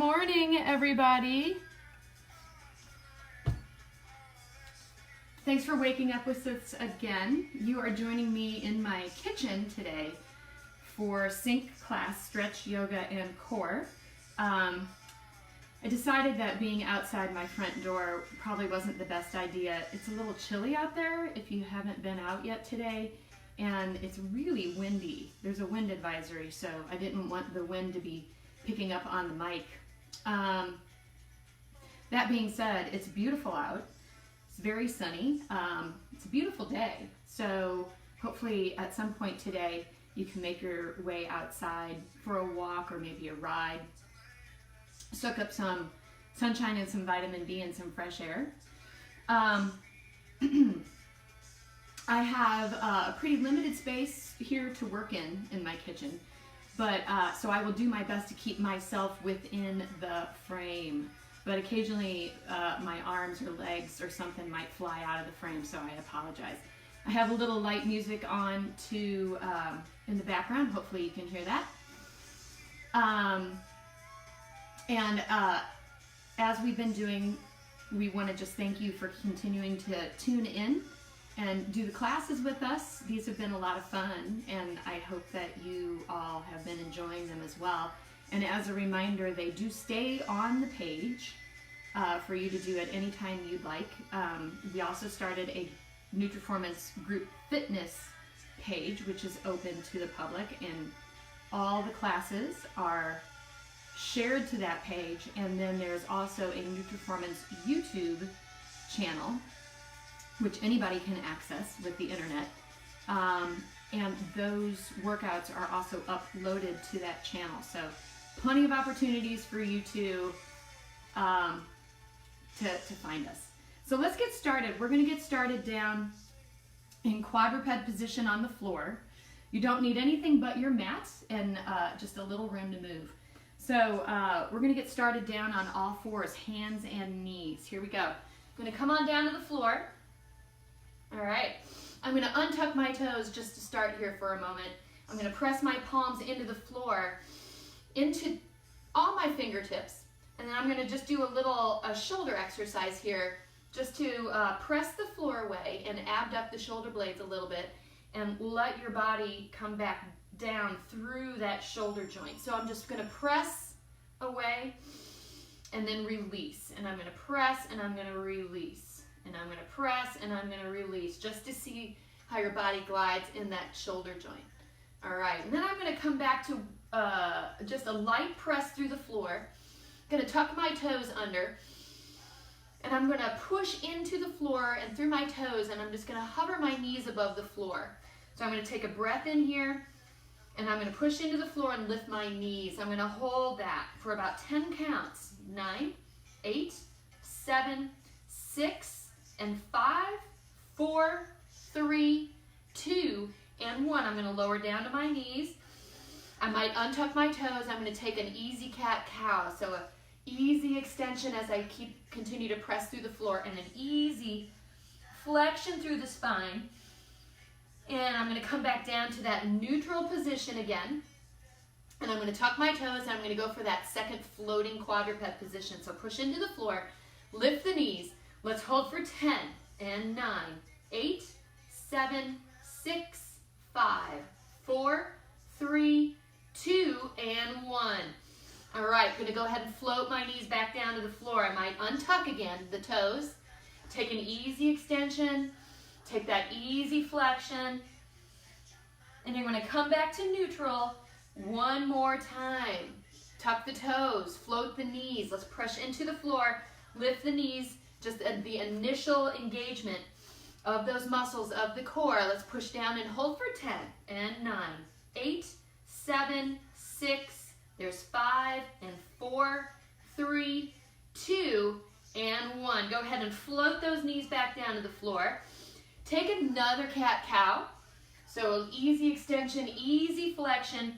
morning, everybody. Thanks for waking up with us again. You are joining me in my kitchen today for S.Y.n.C class, stretch, yoga, and core. I decided that being outside my front door probably wasn't the best idea. It's a little chilly out there if you haven't been out yet today, and it's really windy. There's a wind advisory, so I didn't want the wind to be picking up on the mic. That being said, it's beautiful out. It's very sunny. It's a beautiful day. So hopefully at some point today you can make your way outside for a walk or maybe a ride. Soak up some sunshine and some vitamin D and some fresh air. I have a pretty limited space here to work in my kitchen, but so I will do my best to keep myself within the frame. But occasionally my arms or legs or something might fly out of the frame, so I apologize. I have a little light music on in the background. Hopefully you can hear that. As we've been doing, we want to just thank you for continuing to tune in and do the classes with us. These have been a lot of fun, and I hope that you all have been enjoying them as well. And as a reminder, they do stay on the page for you to do at any time you'd like. We also started a Nutriformance group fitness page, which is open to the public, and all the classes are shared to that page. And then there's also a Nutriformance YouTube channel, which anybody can access with the internet. And those workouts are also uploaded to that channel. So plenty of opportunities for you to find us. So let's get started. We're going to get started down in quadruped position on the floor. You don't need anything but your mat and just a little room to move. So we're going to get started down on all fours, hands and knees. Here we go. I'm going to come on down to the floor. All right. I'm going to untuck my toes just to start here for a moment. I'm going to press my palms into the floor, into all my fingertips, and then I'm going to just do a shoulder exercise here, just to press the floor away and abduct the shoulder blades a little bit and let your body come back down through that shoulder joint. So I'm just going to press away and then release, and I'm going to press and I'm going to release, and I'm going to press and I'm going to release, just to see how your body glides in that shoulder joint. All right, and then I'm going to come back to just a light press through the floor. I'm going to tuck my toes under, and I'm going to push into the floor and through my toes, and I'm just going to hover my knees above the floor. So I'm going to take a breath in here, and I'm going to push into the floor and lift my knees. I'm going to hold that for about 10 counts. 9, 8, 7, 6, and 5, 4, 3, 2, and 1. I'm going to lower down to my knees. I might untuck my toes. I'm going to take an easy cat-cow. So an easy extension as I continue to press through the floor, and an easy flexion through the spine. And I'm going to come back down to that neutral position again. And I'm going to tuck my toes, and I'm going to go for that second floating quadruped position. So push into the floor, lift the knees. Let's hold for 10 and 9, 8, 7, 6, 5, 4, 3, 2, and 1. All right, I'm going to go ahead and float my knees back down to the floor. I might untuck again the toes, take an easy extension, take that easy flexion, and you're going to come back to neutral one more time. Tuck the toes, float the knees. Let's press into the floor, lift the knees, just the initial engagement of those muscles of the core. Let's push down and hold for 10 and 9, 8, 7, 6, there's 5 and 4, 3, 2, and 1. Go ahead and float those knees back down to the floor. Take another cat-cow. So easy extension, easy flexion.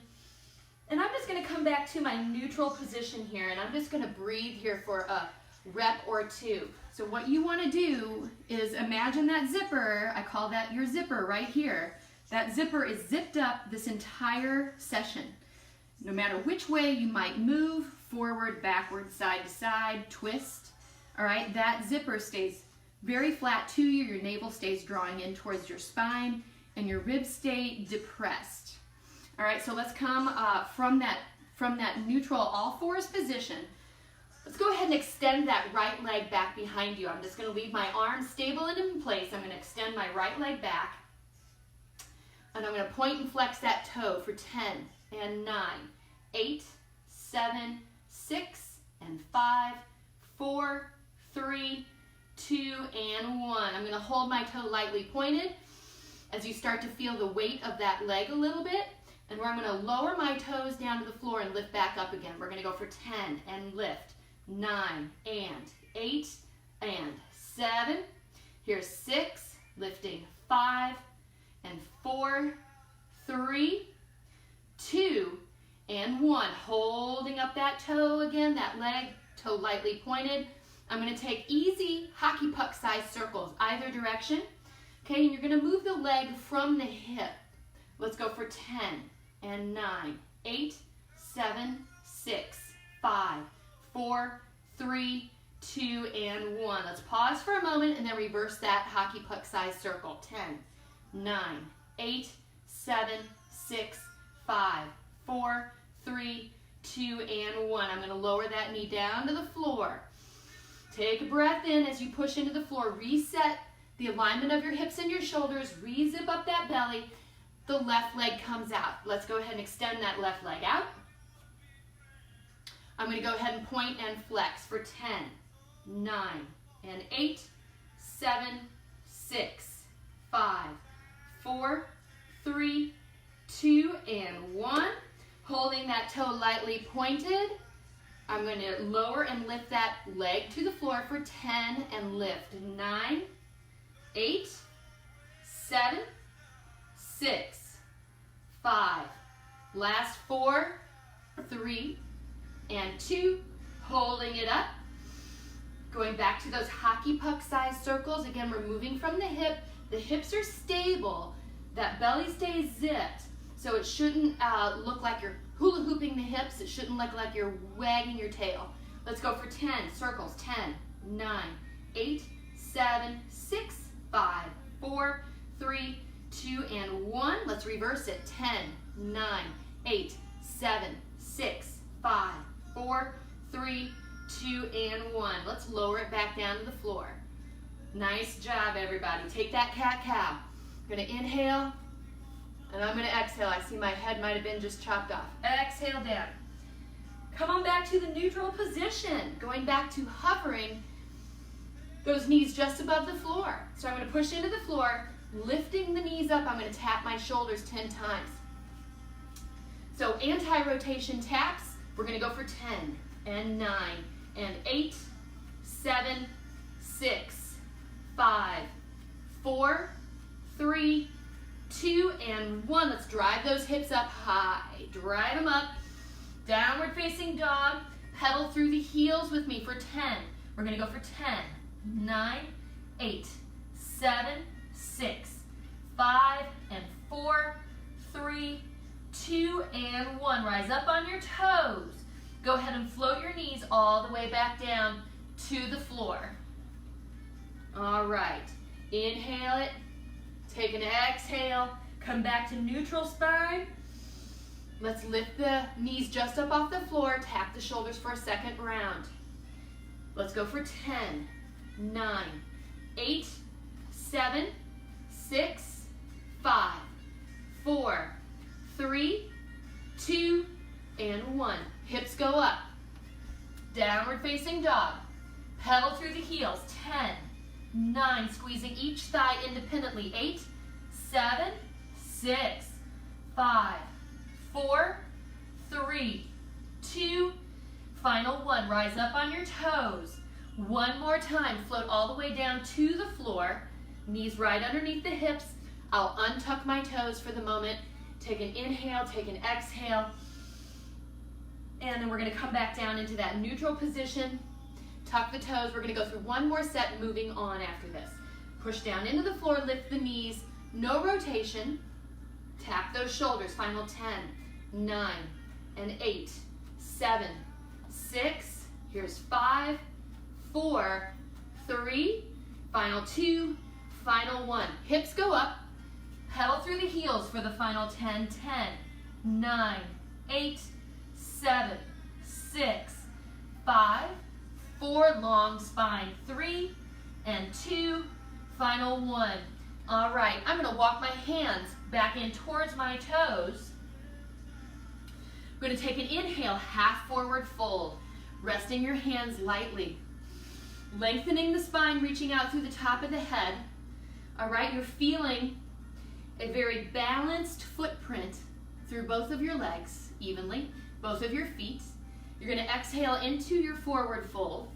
And I'm just going to come back to my neutral position here, and I'm just going to breathe here for a rep or two. So what you want to do is imagine that zipper. I call that your zipper right here. That zipper is zipped up this entire session. No matter which way you might move, forward, backward, side to side, twist. All right, that zipper stays very flat to you. Your navel stays drawing in towards your spine, and your ribs stay depressed. All right, so let's come from that neutral all fours position. Let's go ahead and extend that right leg back behind you. I'm just going to leave my arms stable and in place. I'm going to extend my right leg back. And I'm going to point and flex that toe for 10 and 9, 8, 7, 6, and 5, 4, 3, 2, and 1. I'm going to hold my toe lightly pointed as you start to feel the weight of that leg a little bit. And where I'm going to lower my toes down to the floor and lift back up again. We're going to go for 10 and lift. 9 and 8 and 7. Here's 6, lifting 5 and 4, 3, 2, and 1. Holding up that toe again, that leg, toe lightly pointed. I'm going to take easy hockey puck size circles either direction. Okay, and you're going to move the leg from the hip. Let's go for 10 and 9, 8, 7, 6, 5, 4, 3, 2, and 1. Let's pause for a moment and then reverse that hockey puck size circle. 10, 9, 8, 7, 6, 5, 4, 3, 2, and 1. I'm going to lower that knee down to the floor. Take a breath in as you push into the floor. Reset the alignment of your hips and your shoulders. Re-zip up that belly. The left leg comes out. Let's go ahead and extend that left leg out. I'm going to go ahead and point and flex for 10, 9, and 8, 7, 6, 5, 4, 3, 2, and 1. Holding that toe lightly pointed. I'm going to lower and lift that leg to the floor for 10 and lift. 9, 8, 7, 6, 5. Last 4, 3, and 2, holding it up. Going back to those hockey puck size circles. Again, we're moving from the hip. The hips are stable. That belly stays zipped. So it shouldn't look like you're hula hooping the hips. It shouldn't look like you're wagging your tail. Let's go for 10 circles. 10, 9, 8, 7, 6, 5, 4, 3, 2, and 1. Let's reverse it. 10, 9, 8, 7, 6, 5, 4, 3, 2, and 1. Let's lower it back down to the floor. Nice job, everybody. Take that cat-cow. I'm going to inhale, and I'm going to exhale. I see my head might have been just chopped off. Exhale down. Come on back to the neutral position. Going back to hovering those knees just above the floor. So I'm going to push into the floor, lifting the knees up. I'm going to tap my shoulders 10 times. So anti-rotation taps. We're going to go for 10 and 9 and 8, 7, 6, 5, 4, 3, 2, and 1. Let's drive those hips up high. Drive them up. Downward facing dog. Pedal through the heels with me for 10. We're going to go for 10, 9, 8, 7, 6, 5, and 4, 3, 2, and 1. Rise up on your toes. Go ahead and float your knees all the way back down to the floor. All right. Inhale it. Take an exhale. Come back to neutral spine. Let's lift the knees just up off the floor. Tap the shoulders for a second round. Let's go for 10, 9, 8, 7, 6, 5, 4, 3, 2, and 1. Hips go up. Downward facing dog. Pedal through the heels. 10, 9, squeezing each thigh independently. 8, 7, 6, 5, 4, 3, 2, final 1. Rise up on your toes. One more time. Float all the way down to the floor. Knees right underneath the hips. I'll untuck my toes for the moment. Take an inhale, take an exhale. And then we're going to come back down into that neutral position. Tuck the toes. We're going to go through one more set, moving on after this. Push down into the floor, lift the knees. No rotation. Tap those shoulders. Final 10, 9, and 8, 7, 6, here's 5, 4, 3, final 2, final 1. Hips go up, pedal through the heels for the final 10, 10, 9, 8, 7, 6, 5, 4, long spine, 3, and 2, final 1. All right, I'm gonna walk my hands back in towards my toes. I'm gonna take an inhale, half forward fold, resting your hands lightly. Lengthening the spine, reaching out through the top of the head. All right, you're feeling a very balanced footprint through both of your legs, evenly, both of your feet. You're gonna exhale into your forward fold.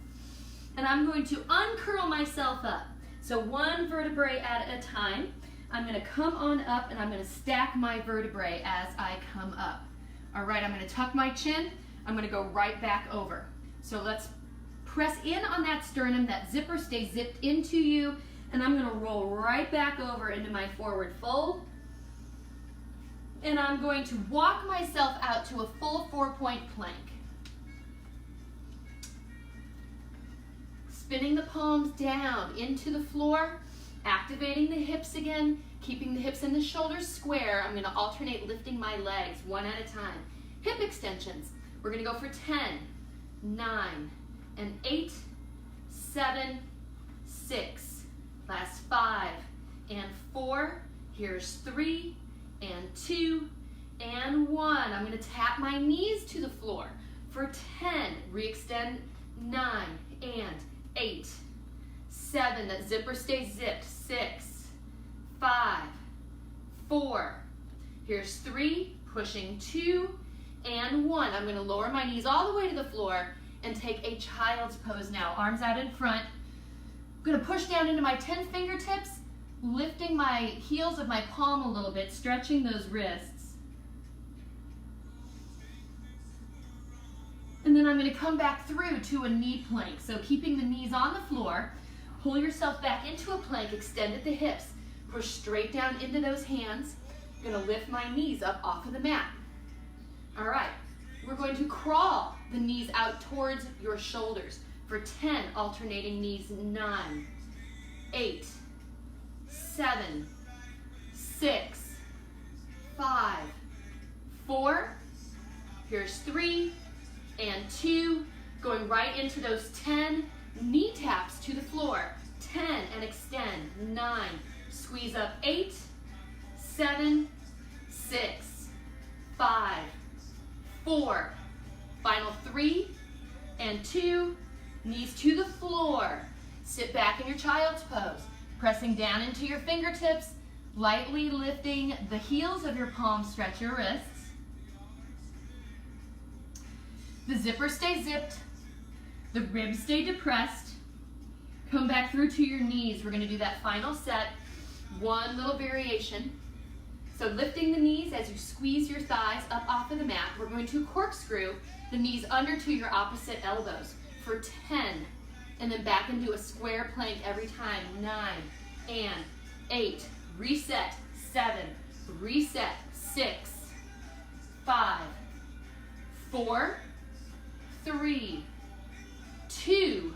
And I'm going to uncurl myself up. So one vertebrae at a time. I'm gonna come on up and I'm gonna stack my vertebrae as I come up. All right, I'm gonna tuck my chin. I'm gonna go right back over. So let's press in on that sternum, that zipper stays zipped into you, and I'm gonna roll right back over into my forward fold. And I'm going to walk myself out to a full 4-point plank. Spinning the palms down into the floor, activating the hips again, keeping the hips and the shoulders square. I'm gonna alternate lifting my legs one at a time. Hip extensions. We're gonna go for 10, 9, and 8, 7, 6. Last 5 and 4. Here's 3 and 2 and 1. I'm gonna tap my knees to the floor for 10. Re-extend 9 and 8, 7, that zipper stays zipped, 6, 5, 4, here's 3, pushing 2, and 1. I'm gonna lower my knees all the way to the floor and take a child's pose now. Arms out in front. I'm gonna push down into my 10 fingertips, lifting my heels of my palm a little bit, stretching those wrists. And then I'm going to come back through to a knee plank. So keeping the knees on the floor, pull yourself back into a plank, extend at the hips, push straight down into those hands. I'm going to lift my knees up off of the mat. All right, we're going to crawl the knees out towards your shoulders for 10, alternating knees, 9, 8, 7, 6, 5, 4, here's 3, and 2, going right into those 10 knee taps to the floor. 10 and extend, 9, squeeze up, 8, 7, 6, 5, 4, final 3 and 2, knees to the floor. Sit back in your child's pose, pressing down into your fingertips, lightly lifting the heels of your palms, stretch your wrists. The zipper stays zipped, the ribs stay depressed. Come back through to your knees. We're gonna do that final set, one little variation. So lifting the knees as you squeeze your thighs up off of the mat, we're going to corkscrew the knees under to your opposite elbows for 10, and then back into a square plank every time, 9 and 8, reset, 7, reset, 6, 5, 4, 3, 2,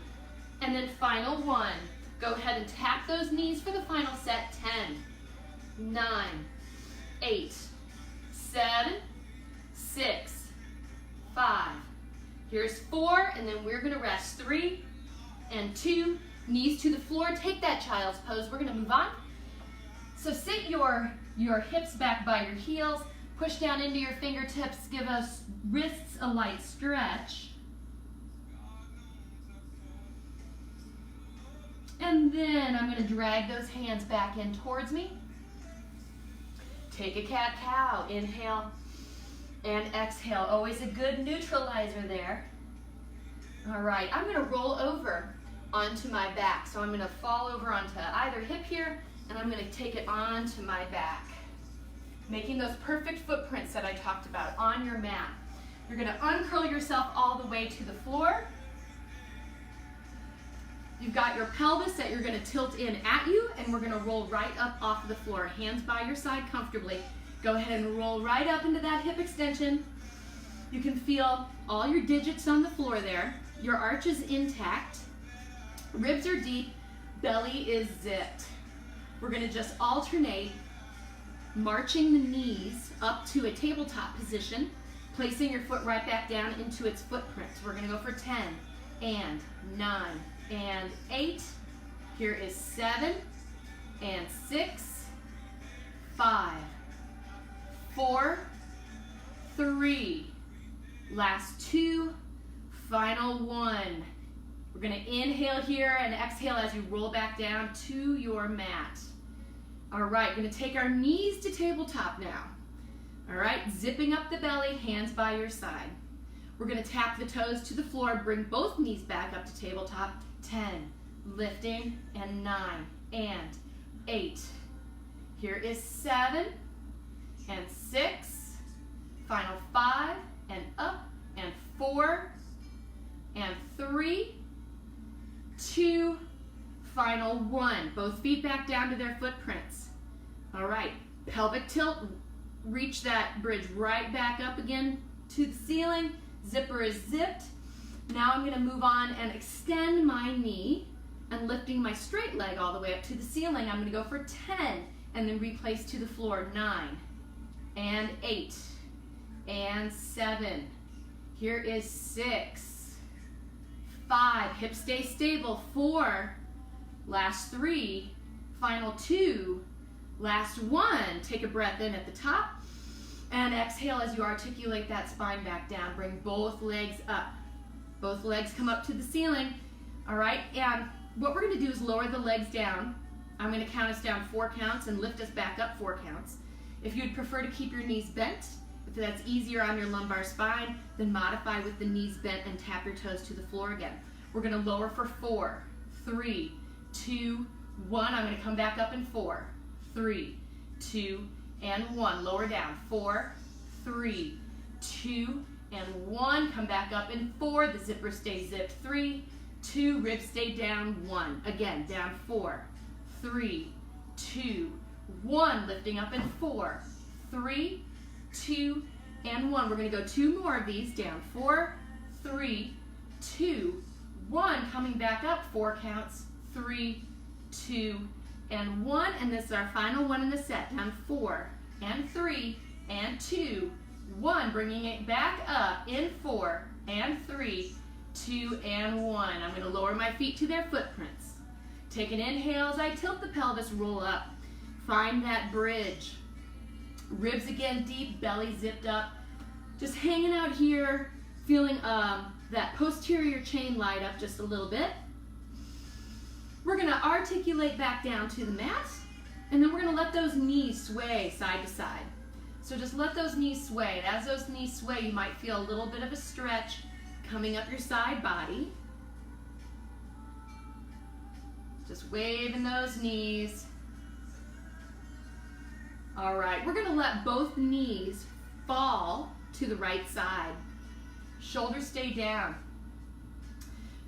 and then final 1. Go ahead and tap those knees for the final set. 10, 9, 8, 7, 6, 5. Here's 4, and then we're gonna rest. 3 and 2, knees to the floor. Take that child's pose. We're gonna move on. So sit your hips back by your heels. Push down into your fingertips. Give us wrists a light stretch. And then I'm going to drag those hands back in towards me. Take a cat-cow. Inhale and exhale. Always a good neutralizer there. All right, I'm going to roll over onto my back. So I'm going to fall over onto either hip here, and I'm going to take it onto my back. Making those perfect footprints that I talked about on your mat. You're going to uncurl yourself all the way to the floor. You've got your pelvis that you're going to tilt in at you, and we're going to roll right up off of the floor. Hands by your side comfortably. Go ahead and roll right up into that hip extension. You can feel all your digits on the floor there. Your arch is intact. Ribs are deep. Belly is zipped. We're going to just alternate marching the knees up to a tabletop position, placing your foot right back down into its footprint. We're going to go for 10 and 9 and 8. Here is 7 and 6, 5, 4, 3, last 2, final 1. We're going to inhale here and exhale as you roll back down to your mat. All right, going to take our knees to tabletop now. All right, zipping up the belly, hands by your side. We're going to tap the toes to the floor, bring both knees back up to tabletop. 10, lifting, and 9, and 8. Here is 7, and 6, final 5, and up, and 4, and 3, 2, final 1. Both feet back down to their footprints. All right, pelvic tilt, reach that bridge right back up again to the ceiling. Zipper is zipped. Now I'm gonna move on and extend my knee and lifting my straight leg all the way up to the ceiling. I'm gonna go for 10 and then replace to the floor. 9 and 8 and 7. Here is 6, 5, hips stay stable. 4, last 3, final 2, last 1. Take a breath in at the top and exhale as you articulate that spine back down. Bring both legs up. Both legs come up to the ceiling. All right, and what we're going to do is lower the legs down. I'm going to count us down 4 counts and lift us back up 4 counts. If you'd prefer to keep your knees bent, if that's easier on your lumbar spine, then modify with the knees bent and tap your toes to the floor again. We're going to lower for 4, 3, 2, 1. I'm going to come back up in 4, 3, 2, and 1. Lower down. 4, 3, 2, and 1. Come back up in 4. The zipper stays zipped. 3, 2. Ribs stay down. 1. Again, down. 4, 3, 2, 1. Lifting up in 4, 3, 2, and 1. We're going to go 2 more of these. Down. 4, 3, 2, 1. Coming back up. 4 counts. 3, 2, and 1. And this is our final one in the set. Down. 4 and 3 and 2, 1. Bringing it back up in 4 and 3, 2, and 1. I'm going to lower my feet to their footprints. Take an inhale as I tilt the pelvis, roll up. Find that bridge. Ribs again deep, belly zipped up. Just hanging out here, feeling that posterior chain light up just a little bit. We're going to articulate back down to the mat, and then we're going to let those knees sway side to side. So just let those knees sway. And as those knees sway, you might feel a little bit of a stretch coming up your side body. Just waving those knees. All right, we're going to let both knees fall to the right side. Shoulders stay down.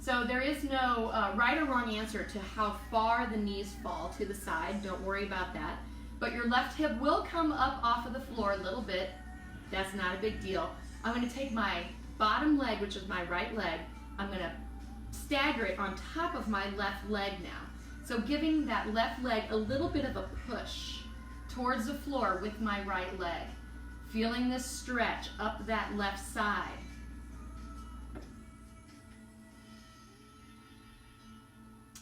So there is no right or wrong answer to how far the knees fall to the side. Don't worry about that. But your left hip will come up off of the floor a little bit. That's not a big deal. I'm going to take my bottom leg, which is my right leg. I'm going to stagger it on top of my left leg now. So giving that left leg a little bit of a push towards the floor with my right leg. Feeling this stretch up that left side.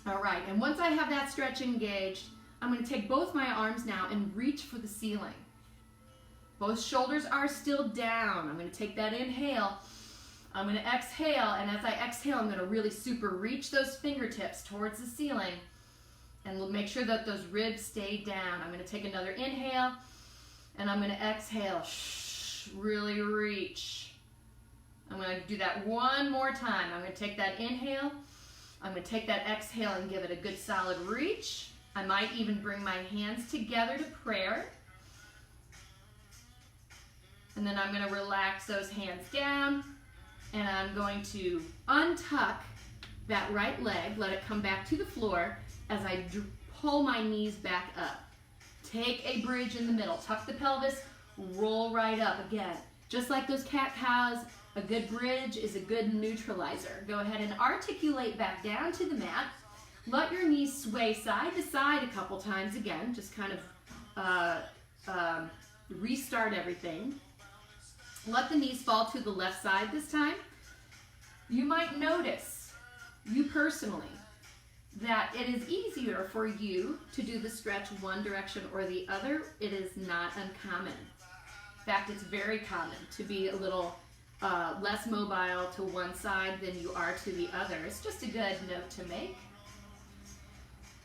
All right, and once I have that stretch engaged, I'm going to take both my arms now and reach for the ceiling. Both shoulders are still down. I'm going to take that inhale. I'm going to exhale, and as I exhale, I'm going to really super reach those fingertips towards the ceiling, and we'll make sure that those ribs stay down. I'm going to take another inhale, and I'm going to exhale. Really reach. I'm going to do that one more time. I'm going to take that inhale. I'm going to take that exhale and give it a good solid reach. I might even bring my hands together to prayer. And then I'm going to relax those hands down. And I'm going to untuck that right leg, let it come back to the floor as I pull my knees back up. Take a bridge in the middle. Tuck the pelvis, roll right up again. Just like those cat-cows, a good bridge is a good neutralizer. Go ahead and articulate back down to the mat. Let your knees sway side to side a couple times again. Just kind of restart everything. Let the knees fall to the left side this time. You might notice, you personally, that it is easier for you to do the stretch one direction or the other. It is not uncommon. In fact, it's very common to be a little less mobile to one side than you are to the other. It's just a good note to make.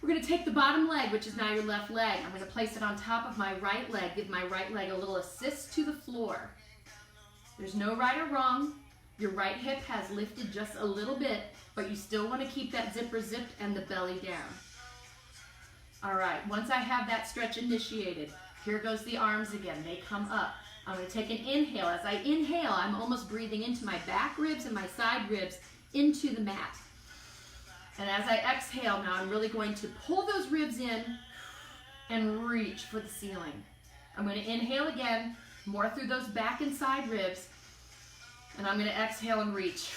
We're going to take the bottom leg, which is now your left leg. I'm going to place it on top of my right leg, give my right leg a little assist to the floor. There's no right or wrong. Your right hip has lifted just a little bit, but you still want to keep that zipper zipped and the belly down. All right, once I have that stretch initiated, here goes the arms again. They come up. I'm going to take an inhale. As I inhale, I'm almost breathing into my back ribs and my side ribs into the mat. And as I exhale now, I'm really going to pull those ribs in and reach for the ceiling. I'm going to inhale again, more through those back and side ribs, and I'm going to exhale and reach.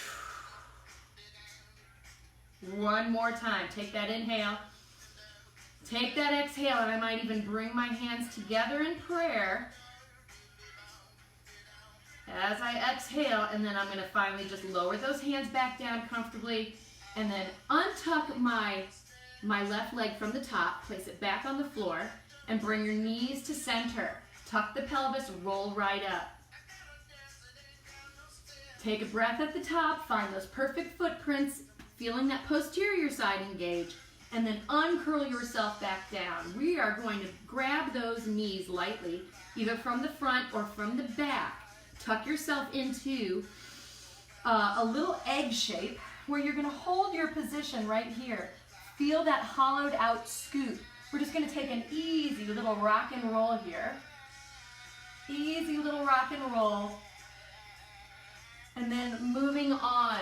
One more time. Take that inhale. Take that exhale, and I might even bring my hands together in prayer as I exhale, and then I'm going to finally just lower those hands back down comfortably, and then untuck my left leg from the top, place it back on the floor, and bring your knees to center. Tuck the pelvis, roll right up. Take a breath at the top, find those perfect footprints, feeling that posterior side engage, and then uncurl yourself back down. We are going to grab those knees lightly, either from the front or from the back. Tuck yourself into a little egg shape where you're going to hold your position right here. Feel that hollowed out scoop. We're just going to take an easy little rock and roll here. Easy little rock and roll. And then moving on.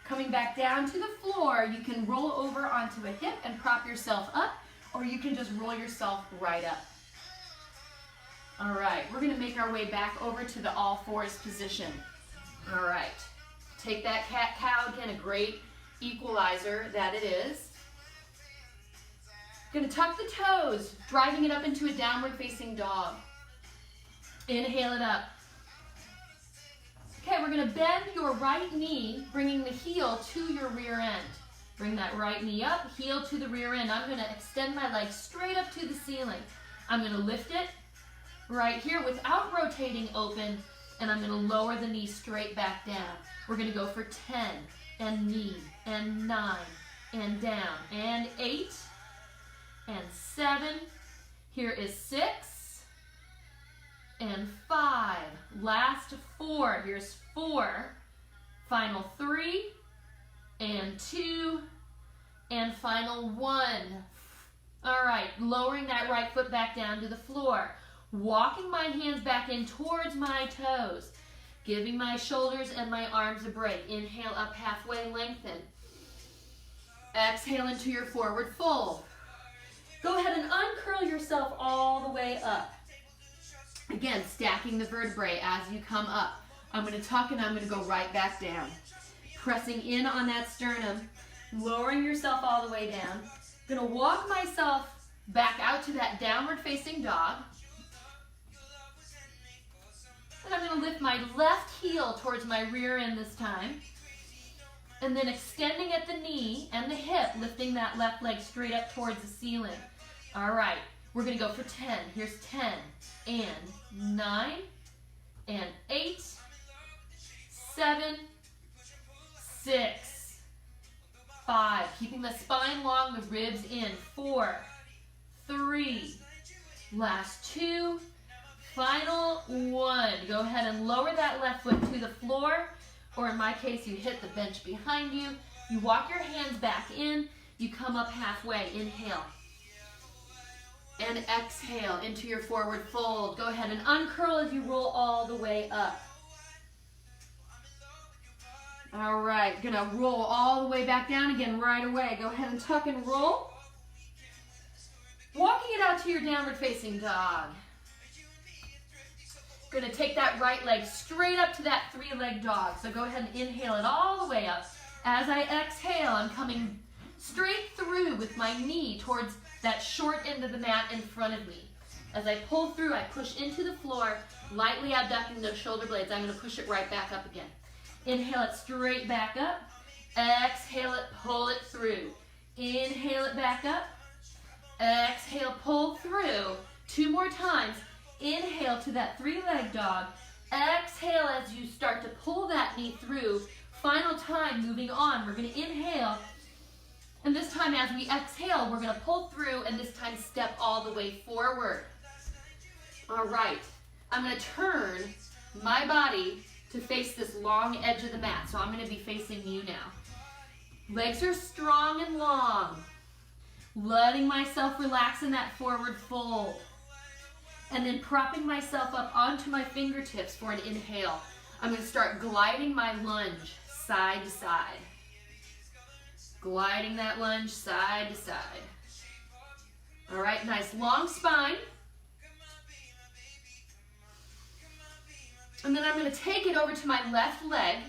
Coming back down to the floor, you can roll over onto a hip and prop yourself up, or you can just roll yourself right up. All right, we're going to make our way back over to the all fours position. All right, take that cat-cow, again, a great equalizer that it is. Going to tuck the toes, driving it up into a downward facing dog. Inhale it up. Okay, we're going to bend your right knee, bringing the heel to your rear end. Bring that right knee up, heel to the rear end. I'm going to extend my leg straight up to the ceiling. I'm going to lift it right here without rotating open, and I'm going to lower the knee straight back down. We're going to go for 10, and knee, and 9, and down, and 8, and 7. Here is 6, and 5. Last 4. Here's 4. Final 3, and 2, and final 1. All right, lowering that right foot back down to the floor. Walking my hands back in towards my toes. Giving my shoulders and my arms a break. Inhale up halfway, lengthen. Exhale into your forward fold. Go ahead and uncurl yourself all the way up. Again, stacking the vertebrae as you come up. I'm going to tuck and I'm going to go right back down. Pressing in on that sternum, lowering yourself all the way down. I'm going to walk myself back out to that downward facing dog. And I'm going to lift my left heel towards my rear end this time. And then extending at the knee and the hip, lifting that left leg straight up towards the ceiling. All right, we're going to go for 10. Here's 10, and 9, and 8, 7, 6, 5. Keeping the spine long, the ribs in. 4, 3, last 2, final 1. Go ahead and lower that left foot to the floor, or in my case, you hit the bench behind you. You walk your hands back in. You come up halfway. Inhale. And exhale into your forward fold. Go ahead and uncurl as you roll all the way up. All right, gonna roll all the way back down again right away. Go ahead and tuck and roll. Walking it out to your downward facing dog. We're going to take that right leg straight up to that three-leg dog. So go ahead and inhale it all the way up. As I exhale, I'm coming straight through with my knee towards that short end of the mat in front of me. As I pull through, I push into the floor, lightly abducting those shoulder blades. I'm going to push it right back up again. Inhale it straight back up. Exhale it, pull it through. Inhale it back up. Exhale, pull through. 2 more times. Inhale to that three-leg dog. Exhale as you start to pull that knee through. Final time, moving on. We're going to inhale. And this time as we exhale, we're going to pull through and this time step all the way forward. All right. I'm going to turn my body to face this long edge of the mat. So I'm going to be facing you now. Legs are strong and long. Letting myself relax in that forward fold. And then propping myself up onto my fingertips for an inhale. I'm going to start gliding my lunge side to side. Gliding that lunge side to side. All right, nice long spine. And then I'm going to take it over to my left leg,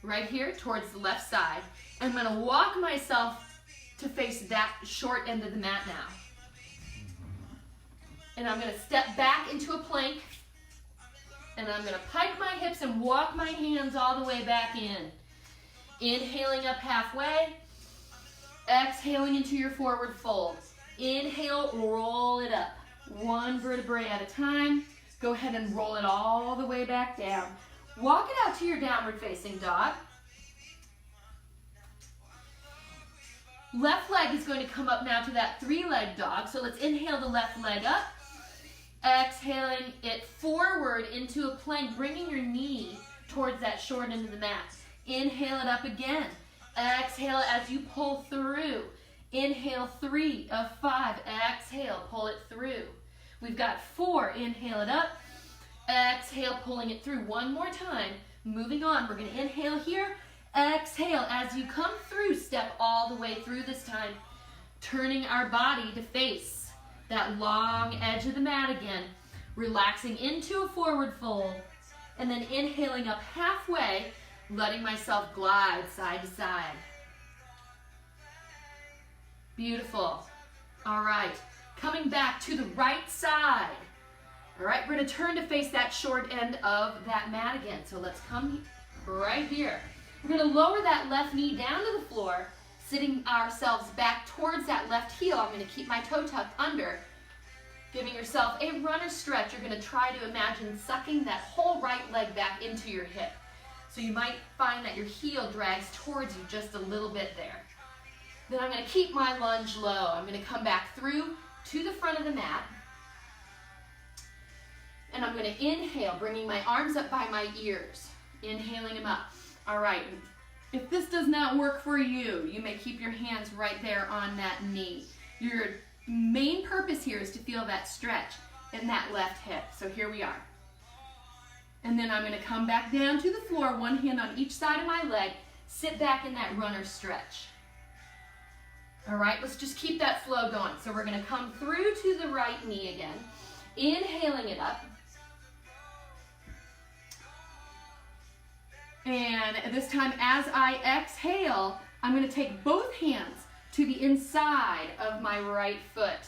right here towards the left side. And I'm going to walk myself to face that short end of the mat now. And I'm going to step back into a plank. And I'm going to pike my hips and walk my hands all the way back in. Inhaling up halfway. Exhaling into your forward fold. Inhale, roll it up. 1 vertebrae at a time. Go ahead and roll it all the way back down. Walk it out to your downward facing dog. Left leg is going to come up now to that three-leg dog. So let's inhale the left leg up. Exhaling it forward into a plank, bringing your knee towards that short end of the mat. Inhale it up again. Exhale as you pull through. Inhale 3 of 5. Exhale, pull it through. We've got 4. Inhale it up. Exhale, pulling it through. 1 more time. Moving on. We're going to inhale here. Exhale as you come through. Step all the way through this time. Turning our body to face that long edge of the mat again. Relaxing into a forward fold. And then inhaling up halfway. Letting myself glide side to side. Beautiful. All right. Coming back to the right side. All right, we're going to turn to face that short end of that mat again. So let's come right here. We're going to lower that left knee down to the floor, sitting ourselves back towards that left heel. I'm going to keep my toe tucked under. Giving yourself a runner stretch. You're going to try to imagine sucking that whole right leg back into your hip. So you might find that your heel drags towards you just a little bit there. Then I'm going to keep my lunge low. I'm going to come back through to the front of the mat. And I'm going to inhale, bringing my arms up by my ears. Inhaling them up. All right. If this does not work for you, you may keep your hands right there on that knee. Your main purpose here is to feel that stretch in that left hip. So here we are. And then I'm going to come back down to the floor, one hand on each side of my leg, sit back in that runner stretch. All right, let's just keep that flow going. So we're going to come through to the right knee again, inhaling it up. And this time as I exhale, I'm going to take both hands to the inside of my right foot.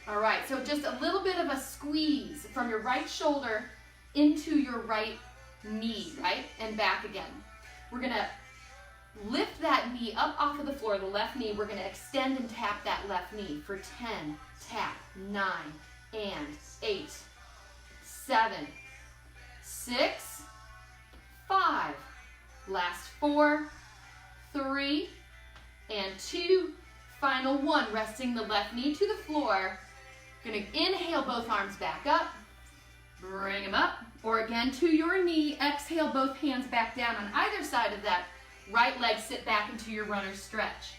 All right, so just a little bit of a squeeze from your right shoulder into your right knee, right? And back again. We're going to lift that knee up off of the floor, the left knee. We're going to extend and tap that left knee for 10, tap, 9, and 8, 7, 6, 5. Last 4, 3, and 2. Final 1. Resting the left knee to the floor. Going to inhale both arms back up. Bring them up. Or again to your knee. Exhale both hands back down on either side of that right leg. Sit back into your runner stretch.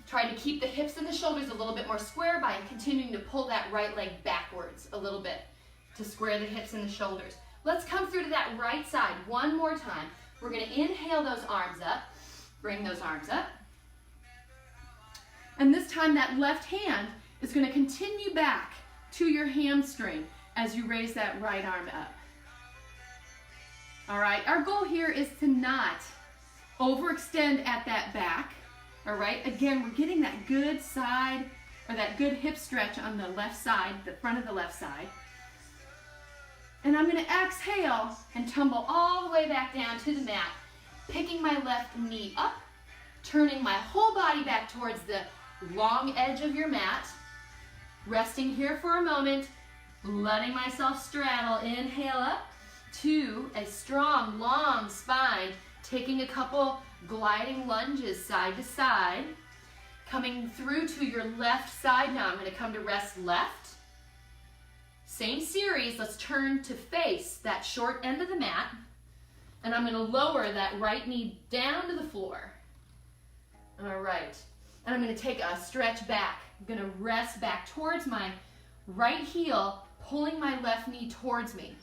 Try to keep the hips and the shoulders a little bit more square by continuing to pull that right leg backwards a little bit to square the hips and the shoulders. Let's come through to that right side one more time. We're going to inhale those arms up. Bring those arms up. And this time that left hand is going to continue back to your hamstring. as you raise that right arm up. All right, our goal here is to not overextend at that back. All right, again, we're getting that good side or that good hip stretch on the left side, the front of the left side. And I'm going to exhale and tumble all the way back down to the mat, picking my left knee up, turning my whole body back towards the long edge of your mat, resting here for a moment, letting myself straddle, inhale up to a strong, long spine, taking a couple gliding lunges side to side, coming through to your left side now. I'm going to come to rest left. Same series, let's turn to face that short end of the mat, and I'm going to lower that right knee down to the floor. All right, and I'm going to take a stretch back. I'm going to rest back towards my right heel, pulling my left knee towards me.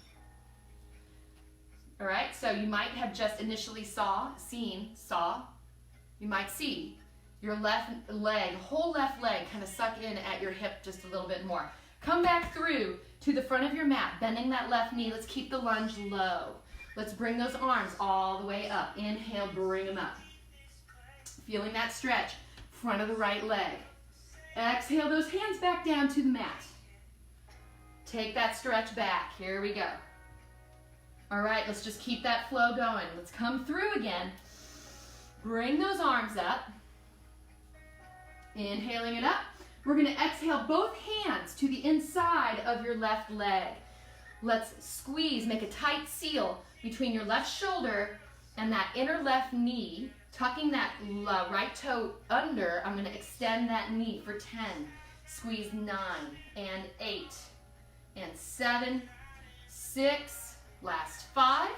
All right, so you might have just initially you might see your left leg, whole left leg kind of suck in at your hip just a little bit more. Come back through to the front of your mat, bending that left knee. Let's keep the lunge low. Let's bring those arms all the way up. Inhale, bring them up. Feeling that stretch, front of the right leg. Exhale those hands back down to the mat. Take that stretch back. Here we go. All right, let's just keep that flow going. Let's come through again. Bring those arms up. Inhaling it up. We're going to exhale both hands to the inside of your left leg. Let's squeeze, make a tight seal between your left shoulder and that inner left knee, tucking that right toe under. I'm going to extend that knee for 10. Squeeze 9 and 8 and 7, 6, last 5.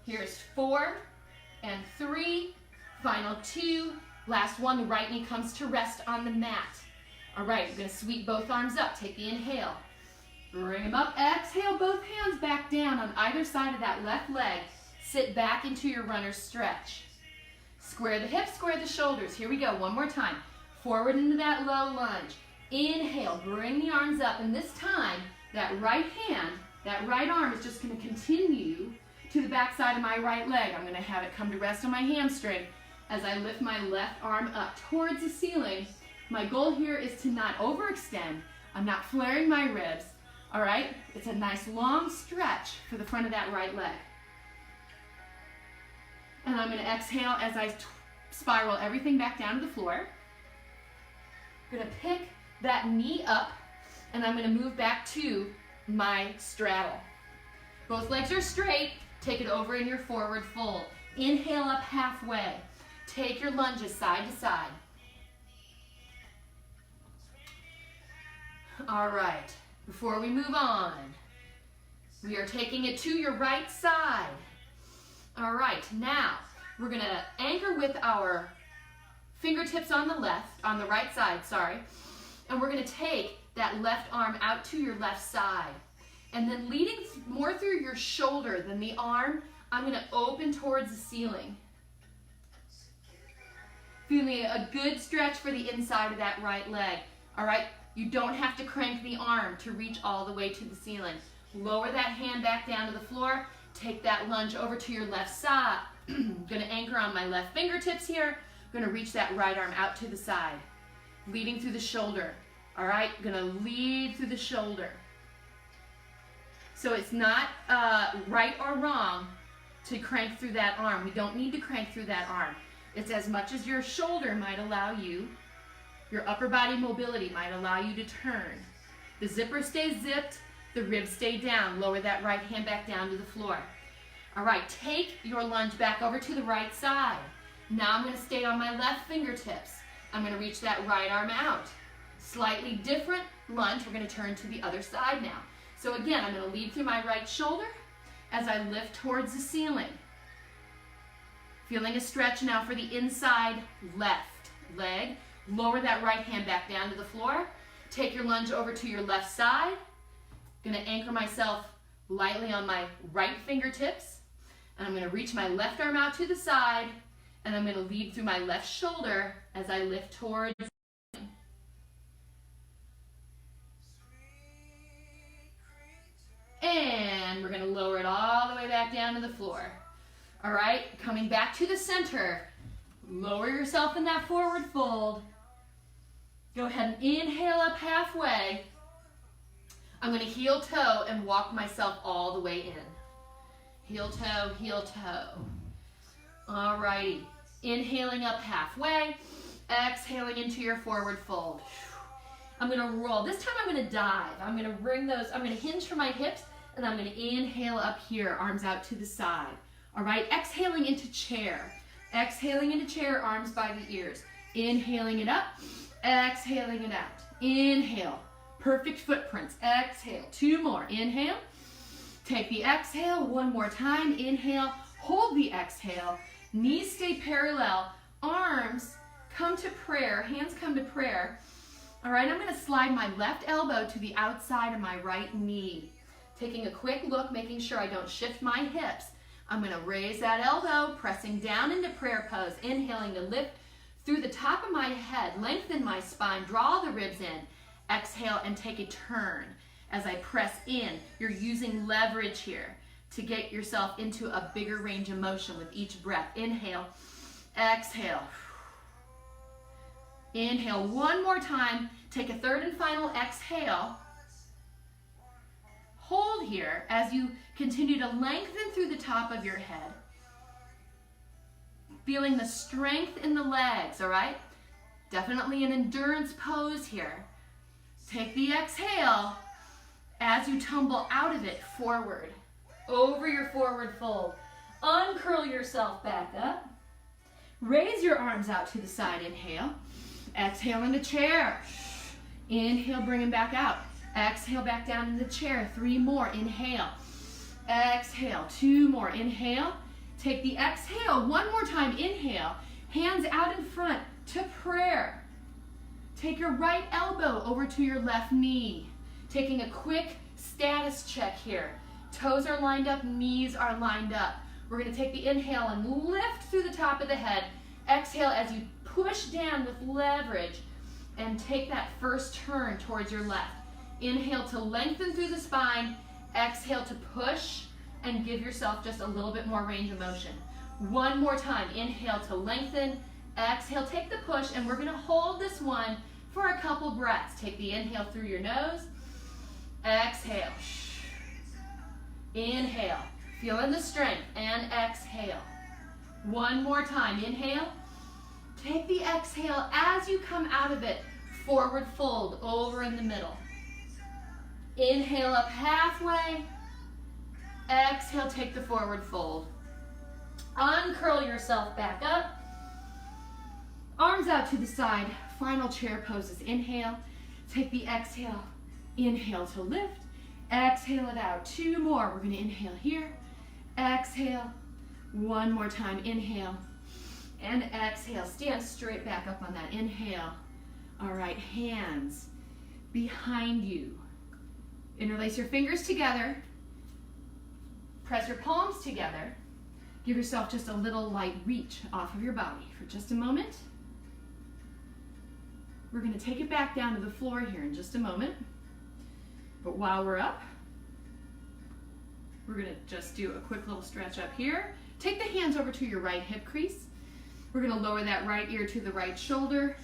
Here's 4 and 3, final 2, last 1. The right knee comes to rest on the mat. All right, we're going to sweep both arms up. Take the inhale. Bring them up. Exhale, both hands back down on either side of that left leg. Sit back into your runner's stretch. Square the hips, square the shoulders. Here we go, one more time. Forward into that low lunge. Inhale, bring the arms up, and this time, that right hand, that right arm is just going to continue to the back side of my right leg. I'm going to have it come to rest on my hamstring as I lift my left arm up towards the ceiling. My goal here is to not overextend. I'm not flaring my ribs. All right? It's a nice long stretch for the front of that right leg. And I'm going to exhale as I spiral everything back down to the floor. I'm going to pick that knee up, and I'm going to move back to my straddle. Both legs are straight. Take it over in your forward fold. Inhale up halfway. Take your lunges side to side. All right, before we move on, we are taking it to your right side. All right, now we're going to anchor with our fingertips on the right side, sorry, and we're going to take that left arm out to your left side. And then leading more through your shoulder than the arm, I'm going to open towards the ceiling. Feeling a good stretch for the inside of that right leg. All right, you don't have to crank the arm to reach all the way to the ceiling. Lower that hand back down to the floor. Take that lunge over to your left side. I'm going to anchor on my left fingertips here. I'm going to reach that right arm out to the side. Leading through the shoulder. All right, going to lead through the shoulder. So it's not right or wrong to crank through that arm. We don't need to crank through that arm. It's as much as your shoulder might allow you, your upper body mobility might allow you to turn. The zipper stays zipped, the ribs stay down. Lower that right hand back down to the floor. All right, take your lunge back over to the right side. Now I'm going to stay on my left fingertips. I'm going to reach that right arm out. Slightly different lunge. We're going to turn to the other side now. So again, I'm going to lead through my right shoulder as I lift towards the ceiling. Feeling a stretch now for the inside left leg. Lower that right hand back down to the floor. Take your lunge over to your left side. Going to anchor myself lightly on my right fingertips. And I'm going to reach my left arm out to the side. And I'm going to lead through my left shoulder as I lift towards. down to the floor. All right, coming back to the center. Lower yourself in that forward fold. Go ahead and inhale up halfway. I'm going to heel toe and walk myself all the way in. Heel toe, heel toe. All righty. Inhaling up halfway. Exhaling into your forward fold. I'm going to roll. This time I'm going to dive. I'm going to bring those, I'm going to hinge from my hips, and I'm going to inhale up here, arms out to the side. All right, exhaling into chair. Exhaling into chair, arms by the ears. Inhaling it up, exhaling it out. Inhale, perfect footprints. Exhale, 2 more. Inhale, take the exhale, 1 more time. Inhale, hold the exhale. Knees stay parallel, arms come to prayer, hands come to prayer. All right, I'm going to slide my left elbow to the outside of my right knee. Taking a quick look, making sure I don't shift my hips. I'm going to raise that elbow, pressing down into prayer pose, inhaling to lift through the top of my head, lengthen my spine, draw the ribs in. Exhale and take a turn. As I press in, you're using leverage here to get yourself into a bigger range of motion with each breath. Inhale, exhale. Inhale 1 more time. Take a third and final exhale. Hold here as you continue to lengthen through the top of your head. Feeling the strength in the legs, all right? Definitely an endurance pose here. Take the exhale as you tumble out of it forward, over your forward fold. Uncurl yourself back up. Raise your arms out to the side, inhale. Exhale into chair. Inhale, bring them back out. Exhale, back down in the chair. 3 more, inhale. Exhale, 2 more, inhale. Take the exhale, 1 more time, inhale. Hands out in front to prayer. Take your right elbow over to your left knee. Taking a quick status check here. Toes are lined up, knees are lined up. We're going to take the inhale and lift through the top of the head. Exhale as you push down with leverage and take that first turn towards your left. Inhale to lengthen through the spine. Exhale to push and give yourself just a little bit more range of motion. 1 more time. Inhale to lengthen. Exhale, take the push, and we're going to hold this one for a couple breaths. Take the inhale through your nose. Exhale. Inhale. Feeling the strength. And exhale. 1 more time. Inhale. Take the exhale as you come out of it. Forward fold over in the middle. Inhale up halfway. Exhale, take the forward fold. Uncurl yourself back up. Arms out to the side. Final chair poses. Inhale. Take the exhale. Inhale to lift. Exhale it out. 2 more. We're going to inhale here. Exhale. 1 more time. Inhale. And exhale. Stand straight back up on that. Inhale. All right. Hands behind you. Interlace your fingers together. Press your palms together. Give yourself just a little light reach off of your body for just a moment. We're going to take it back down to the floor here in just a moment. But while we're up, we're going to just do a quick little stretch up here. Take the hands over to your right hip crease. We're going to lower that right ear to the right shoulder.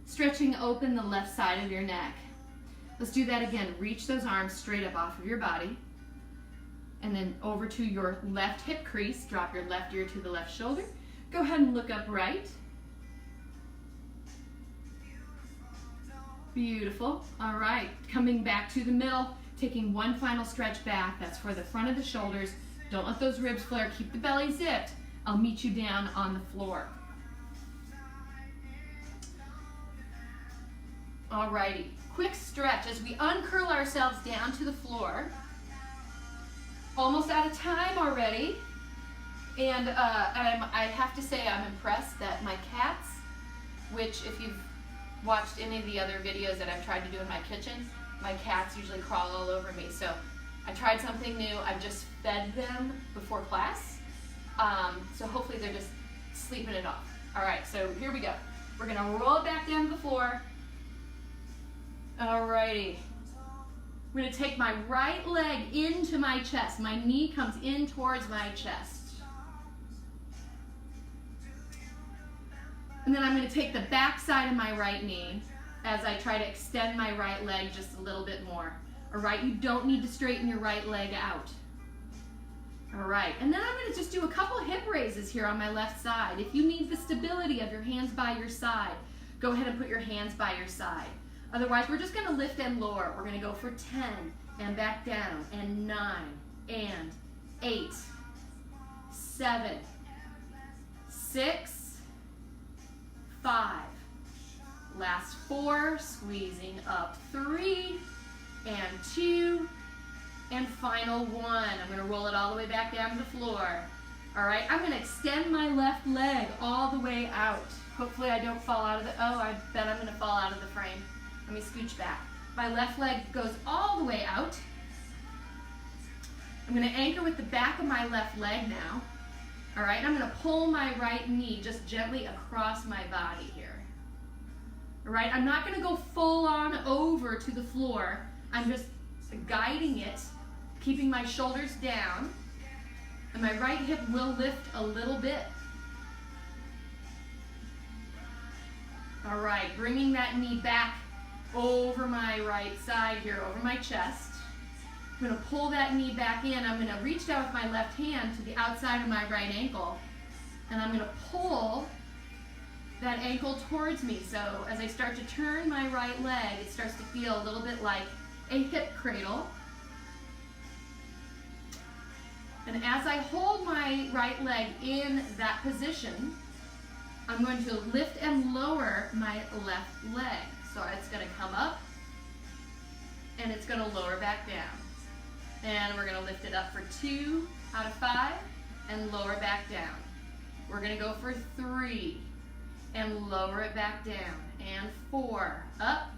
Stretching open the left side of your neck. Let's do that again. Reach those arms straight up off of your body. And then over to your left hip crease. Drop your left ear to the left shoulder. Go ahead and look upright. Beautiful. All right. Coming back to the middle. Taking one final stretch back. That's for the front of the shoulders. Don't let those ribs flare. Keep the belly zipped. I'll meet you down on the floor. All righty. Quick stretch as we uncurl ourselves down to the floor. Almost out of time already. And I have to say I'm impressed that my cats, which if you've watched any of the other videos that I've tried to do in my kitchen, my cats usually crawl all over me. So I tried something new. I've just fed them before class. So hopefully they're just sleeping it off. All right, so here we go. We're gonna roll it back down to the floor. All righty. I'm going to take my right leg into my chest. My knee comes in towards my chest. And then I'm going to take the back side of my right knee as I try to extend my right leg just a little bit more. All right, you don't need to straighten your right leg out. All right, and then I'm going to just do a couple hip raises here on my left side. If you need the stability of your hands by your side, go ahead and put your hands by your side. Otherwise, we're just going to lift and lower. We're going to go for 10 and back down, and 9 and 8, 7, 6, 5. Last 4, squeezing up 3 and 2, and final 1. I'm going to roll it all the way back down to the floor. All right, I'm going to extend my left leg all the way out. Hopefully I don't fall out of the, oh, I bet I'm going to fall out of the frame. Let me scooch back. My left leg goes all the way out. I'm going to anchor with the back of my left leg now. All right, I'm going to pull my right knee just gently across my body here. All right, I'm not going to go full on over to the floor. I'm just guiding it, keeping my shoulders down, and my right hip will lift a little bit. All right, bringing that knee back over my right side here, over my chest. I'm going to pull that knee back in. I'm going to reach down with my left hand to the outside of my right ankle, and I'm going to pull that ankle towards me. So as I start to turn my right leg, it starts to feel a little bit like a hip cradle. And as I hold my right leg in that position, I'm going to lift and lower my left leg. So it's going to come up, and it's going to lower back down. And we're going to lift it up for 2 out of 5, and lower back down. We're going to go for 3, and lower it back down. And 4, up,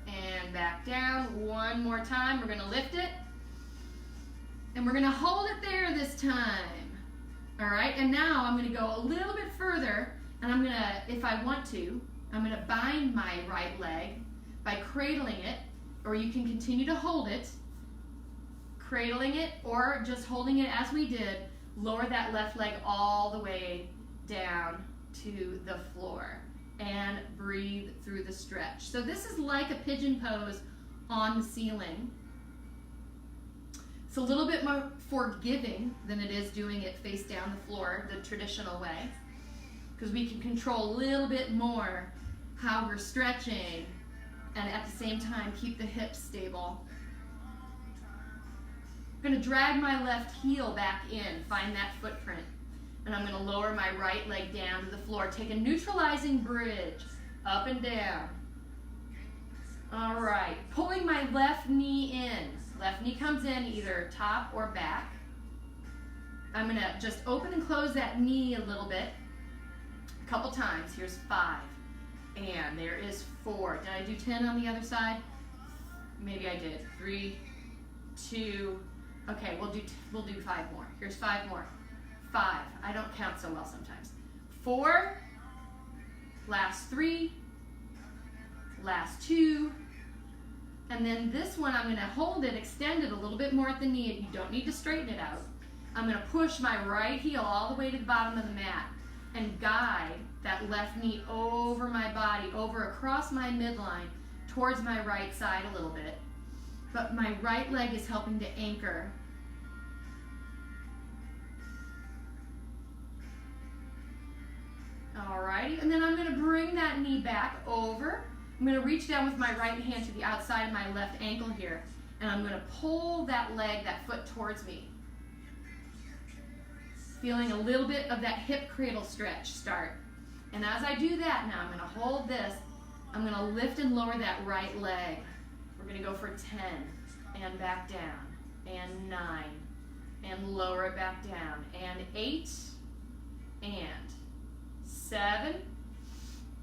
and back down. One more time, we're going to lift it, and we're going to hold it there this time. All right, and now I'm going to go a little bit further, and I'm going to, if I want to, I'm going to bind my right leg by cradling it, or you can continue to hold it, cradling it, or just holding it as we did, lower that left leg all the way down to the floor, and breathe through the stretch. So this is like a pigeon pose on the ceiling. It's a little bit more forgiving than it is doing it face down the floor the traditional way, because we can control a little bit more how we're stretching and at the same time keep the hips stable. I'm going to drag my left heel back in, find that footprint, and I'm going to lower my right leg down to the floor. Take a neutralizing bridge, up and down. All right, pulling my left knee in. Left knee comes in either top or back. I'm going to just open and close that knee a little bit, a couple times. Here's 5, and there is 4. Did I do 10 on the other side? Maybe I did. 3, 2. Okay, we'll do 5 more. Here's 5 more. 5. I don't count so well sometimes. 4. Last 3. Last 2. And then this one, I'm going to hold it, extend it a little bit more at the knee. You don't need to straighten it out. I'm going to push my right heel all the way to the bottom of the mat and guide that left knee over my body, over across my midline, towards my right side a little bit. But my right leg is helping to anchor. Alrighty, and then I'm going to bring that knee back over. I'm going to reach down with my right hand to the outside of my left ankle here, and I'm going to pull that leg, that foot towards me. Feeling a little bit of that hip cradle stretch start. And as I do that now, I'm going to hold this. I'm going to lift and lower that right leg. We're going to go for 10, and back down, and 9, and lower it back down, and 8, and 7,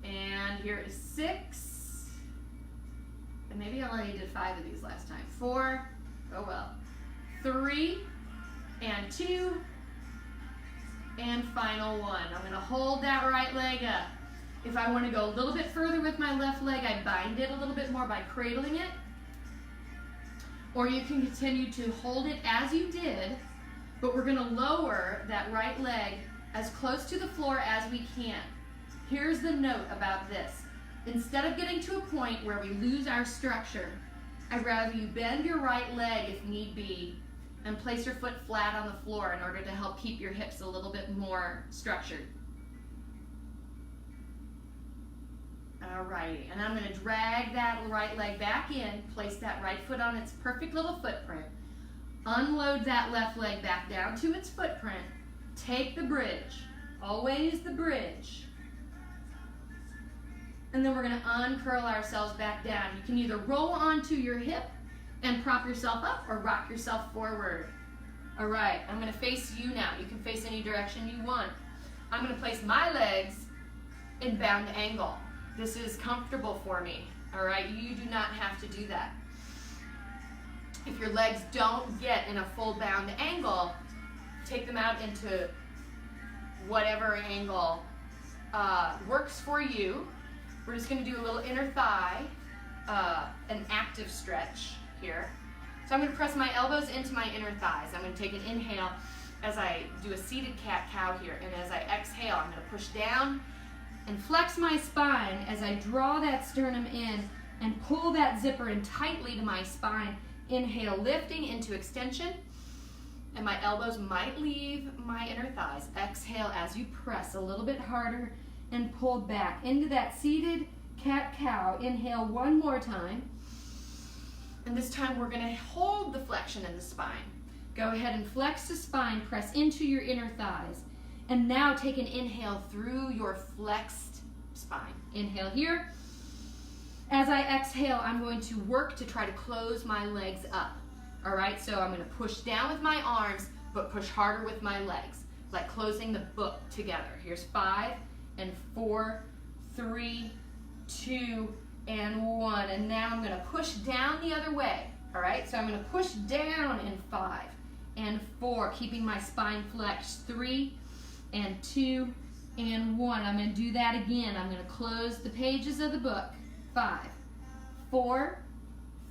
and here is 6, and maybe I only did 5 of these last time. 4, oh well. 3, and 2, and final 1. I'm going to hold that right leg up. If I want to go a little bit further with my left leg, I bind it a little bit more by cradling it. or you can continue to hold it as you did, but we're gonna lower that right leg as close to the floor as we can. Here's the note about this. Instead of getting to a point where we lose our structure, I'd rather you bend your right leg if need be and place your foot flat on the floor in order to help keep your hips a little bit more structured. Alrighty, and I'm going to drag that right leg back in, place that right foot on its perfect little footprint, unload that left leg back down to its footprint, take the bridge, always the bridge, and then we're going to uncurl ourselves back down. You can either roll onto your hip and prop yourself up or rock yourself forward. Alright, I'm going to face you now. You can face any direction you want. I'm going to place my legs in bound angle. This is comfortable for me, all right? You do not have to do that. If your legs don't get in a full bound angle, take them out into whatever angle works for you. We're just gonna do a little inner thigh, an active stretch here. So I'm gonna press my elbows into my inner thighs. I'm gonna take an inhale as I do a seated cat-cow here, and as I exhale, I'm gonna push down and flex my spine as I draw that sternum in and pull that zipper in tightly to my spine. Inhale, lifting into extension, and my elbows might leave my inner thighs. Exhale as you press a little bit harder and pull back into that seated cat-cow. Inhale one more time, and this time we're gonna hold the flexion in the spine. Go ahead and flex the spine, press into your inner thighs. And now take an inhale through your flexed spine. Inhale here. As I exhale, I'm going to work to try to close my legs up. All right, so I'm going to push down with my arms, but push harder with my legs, like closing the book together. Here's 5 and 4, 3, 2, and 1. And now I'm going to push down the other way. All right, so I'm going to push down in 5 and 4, keeping my spine flexed. 3 and 2 and 1. I'm going to do that again. I'm going to close the pages of the book. 5, 4,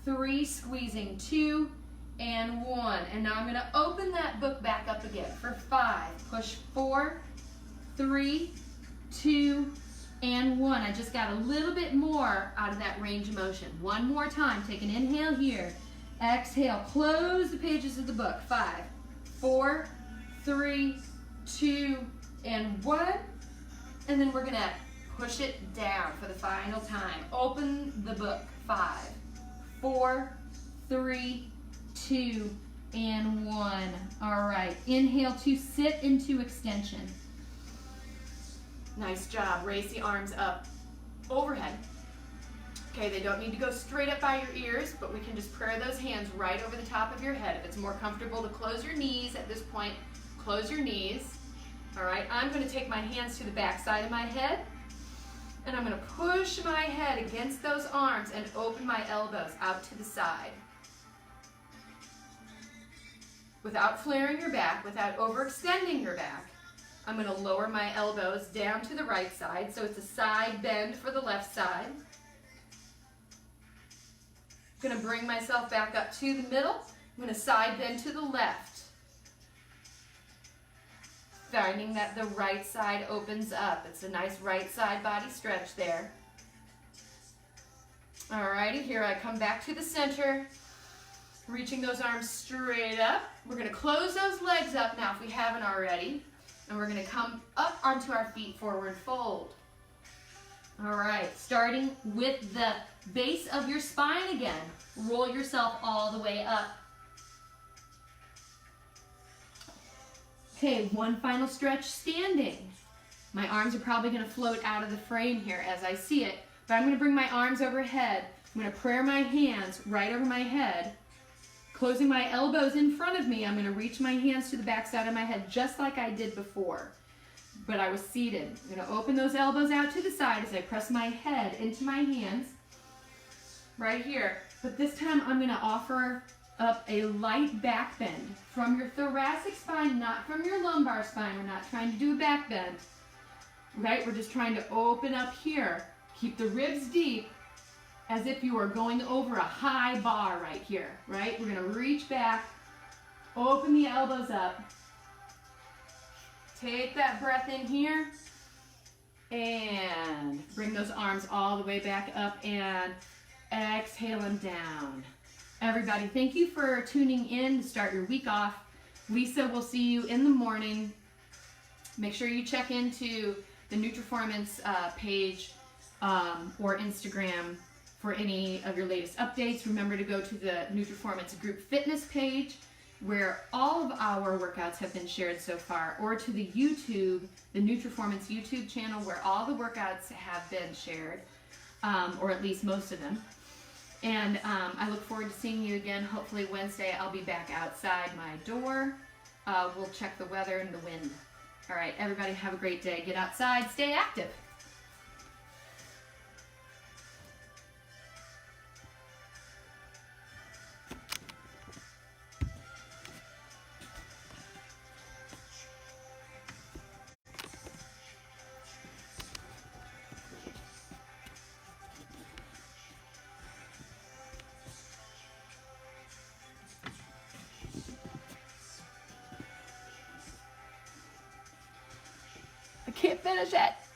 3, squeezing 2 and 1. And now I'm going to open that book back up again for 5. Push 4, 3, 2, and 1. I just got a little bit more out of that range of motion. One more time. Take an inhale here. Exhale. Close the pages of the book. 5, 4, 3, 2, and 1, and then we're gonna push it down for the final time. Open the book. 5, 4, 3, 2, and 1. All right, inhale to sit into extension. Nice job. Raise the arms up overhead. Okay, they don't need to go straight up by your ears, but we can just prayer those hands right over the top of your head. If it's more comfortable to close your knees at this point, close your knees. All right, I'm going to take my hands to the back side of my head, and I'm going to push my head against those arms and open my elbows out to the side. Without flaring your back, without overextending your back, I'm going to lower my elbows down to the right side, so it's a side bend for the left side. I'm going to bring myself back up to the middle. I'm going to side bend to the left. Finding that the right side opens up. It's a nice right side body stretch there. Alrighty, here I come back to the center, reaching those arms straight up. We're going to close those legs up now if we haven't already, and we're going to come up onto our feet, forward fold. Alright, starting with the base of your spine again. Roll yourself all the way up. Okay, one final stretch standing. My arms are probably going to float out of the frame here as I see it, but I'm going to bring my arms overhead. I'm going to prayer my hands right over my head. Closing my elbows in front of me, I'm going to reach my hands to the back side of my head just like I did before, but I was seated. I'm going to open those elbows out to the side as I press my head into my hands right here. But this time I'm going to offer up a light back bend from your thoracic spine, not from your lumbar spine. We're not trying to do a back bend, right? We're just trying to open up here. Keep the ribs deep as if you are going over a high bar right here, right? We're gonna reach back, open the elbows up, take that breath in here, and bring those arms all the way back up and exhale them down. Everybody, thank you for tuning in to start your week off. Lisa will see you in the morning. Make sure you check into the Nutriformance page or Instagram for any of your latest updates. Remember to go to the Nutriformance group fitness page where all of our workouts have been shared so far, or to the YouTube, the Nutriformance YouTube channel where all the workouts have been shared, or at least most of them. And I look forward to seeing you again. Hopefully Wednesday I'll be back outside my door. We'll check the weather and the wind. All right, everybody have a great day. Get outside, stay active. I can't finish it.